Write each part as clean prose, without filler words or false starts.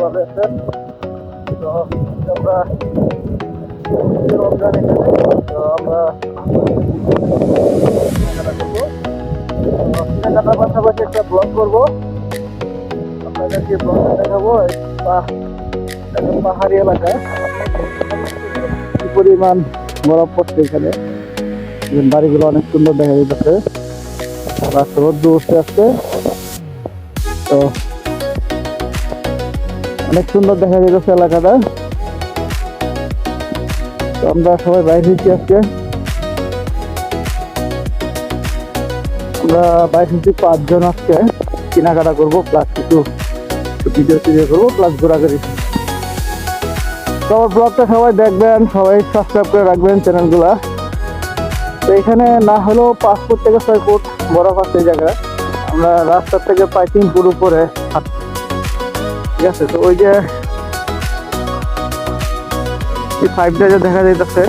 ভালো আছেন? তো আমরা রমজান এখানে, তো আমরা কেনাকাটা করবো। কেনাকাটার পাশাপাশি একটা ব্লগ করবো, আপনাদেরকে ব্লগটা দেখাবো। পাহাড়ি এলাকায় কি পরিমাণ বরফ পড়ছে এখানে। বাড়িগুলো অনেক সুন্দর দেখা যাচ্ছে, রাস্তা রোদ্দু বসে আসছে, তো অনেক সুন্দর দেখা যাচ্ছে এলাকাটা। তো আমরা সবাই বাইরে হয়েছি আজকে, আমরা বাইরে হয়েছি 5 জন আজকে কেনাকাটা করবো, প্লাস কিছু ভিডিও করবো, প্লাস ঘোরাঘুরি। তো আমার ব্লগটা সবাই দেখবেন, সবাই সাবস্ক্রাইব করে রাখবেন চ্যানেলগুলা। তো এখানে না হলেও 5 ফুট থেকে 6 ফুট বরফ আছে এই জায়গায়। আমরা রাস্তার থেকে প্রায় 3 ফুট উপরে, ঠিক আছে। তো ওই যে 5টা যে দেখা যাইতেছে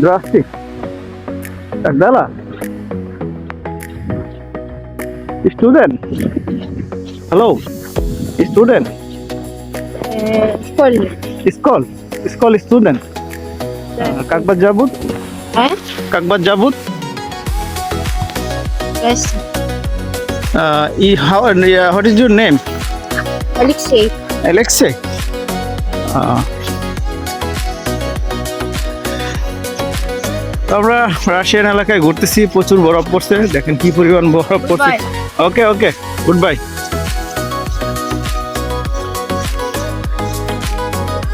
ড্রাস্টিক ডালা student, hello student, school student, কাকবাদ জাবুত, কাকবাদ জাবুত। Yes. What is your name? Alexei. Alexei. আমরা রাশিয়ান এলাকায় ঘুরতেছি, প্রচুর বরফ পড়ছে, দেখেন কি পরিমাণ বরফ পড়ছে। ওকে ওকে, গুড বাই।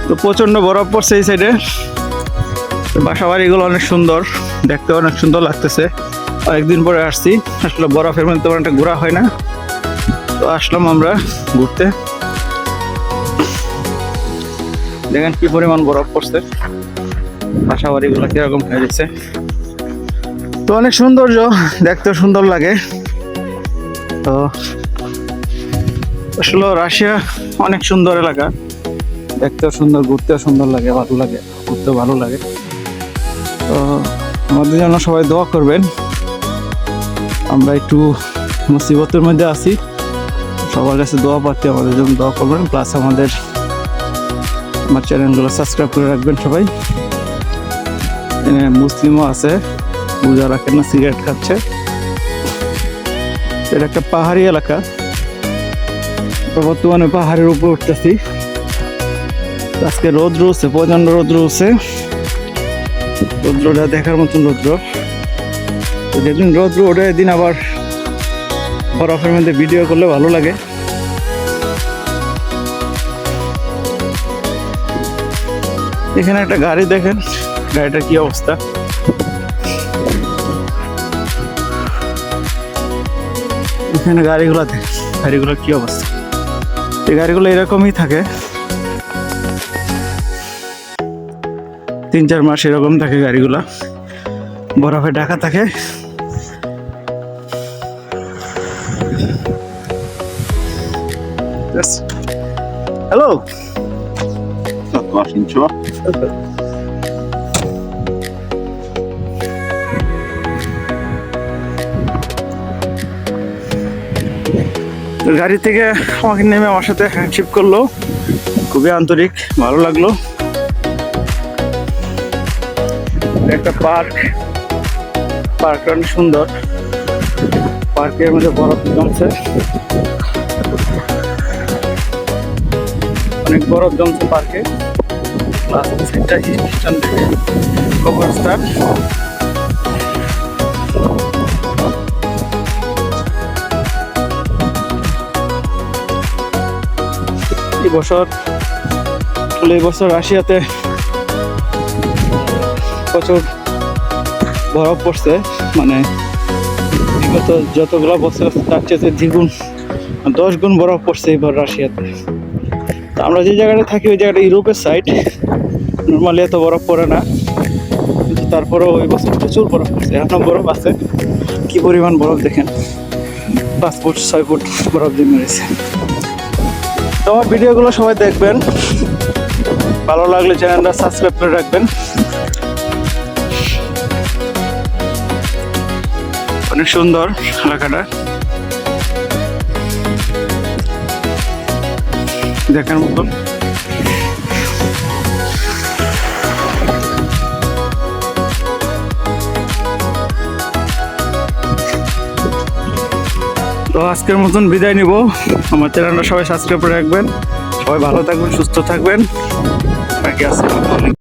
তো প্রচন্ড বরফ পড়ছে এই সাইডে। বাসা বাড়িগুলো অনেক সুন্দর, দেখতে অনেক সুন্দর লাগতেছে। অনেকদিন পরে আসছি, আসলে বরফের মধ্যে তেমন একটা ঘোরা হয় না, তো আসলাম আমরা ঘুরতে। দেখেন কি পরিমাণ বরফ পড়ছে, বাসা বাড়িগুলো কিরকম হয়ে গেছে। তো অনেক সৌন্দর্য, দেখতে সুন্দর লাগে। তো আসলে রাশিয়া অনেক সুন্দর এলাকা, দেখতেও সুন্দর, ঘুরতেও সুন্দর লাগে, ভালো লাগে, ঘুরতেও ভালো লাগে। তো আমাদের জন্য সবাই দোয়া করবেন, আমরা একটু মুসিবতের মধ্যে আছি, সবার কাছে দোয়া পাচ্ছি, আমাদের জন্য দোয়া করবেন। প্লাস আমার চ্যানেলগুলো সাবস্ক্রাইব করে রাখবেন সবাই। মুসলিমও আছে, পূজা রাখেন না, সিগারেট খাচ্ছে। এটা একটা পাহাড়ি এলাকা, বর্তমানে পাহাড়ের উপর উঠতেছি। আজকে রোদ রয়েছে, প্রচন্ড রোদ রয়েছে, রৌদ্রটা দেখার মতন রৌদ্র। যেদিন রৌদ্র ওঠে এদিন আবার বরফের মধ্যে ভিডিও করলে ভালো লাগে। এখানে একটা গাড়ি দেখেন, গাড়িটার কি অবস্থা। এখানে গাড়িগুলো দেখেন, গাড়িগুলোর কি অবস্থা। এই গাড়িগুলো এরকমই থাকে, 3-4 মাস এরকম থাকে গাড়িগুলা, বরফে ঢাকা থাকে। হ্যালো, গাড়ি থেকে আমাকে নেমে আমার সাথে হ্যান্ডশেক করলো, খুবই আন্তরিক, ভালো লাগলো। একটা পার্কটা অনেক সুন্দর, পার্কের মধ্যে বরফ জমছে, অনেক বরফ জমছে পার্কে। কবরস্থান, এই বছর রাশিয়াতে প্রচুর বরফ পড়ছে, মানে বিগত যতগুলো বছর তার চেয়ে দ্বিগুণ 10 গুণ বরফ পড়ছে এবার রাশিয়াতে। তো আমরা যে জায়গাটা থাকি ওই জায়গাটা ইউরোপের সাইড, নর্মালি এত বরফ পড়ে না, কিন্তু তারপরেও ওই বছর প্রচুর বরফ পড়ছে। এখনো বরফ আছে, কি পরিমাণ বরফ দেখেন, 5 ফুট 6 ফুট বরফ জমে রয়েছে। তো আমার ভিডিওগুলো সবাই দেখবেন, ভালো লাগলে চ্যানেলটা সাবস্ক্রাইব করে রাখবেন। অনেক সুন্দর এলাকাটা। দেখার মতন। তো আজকের মতন বিদায় নিব। আমার চ্যানেলটা সবাই সাবস্ক্রাইব করে রাখবেন। সবাই ভালো থাকবেন, সুস্থ থাকবেন। বাকি আসসালামু আলাইকুম।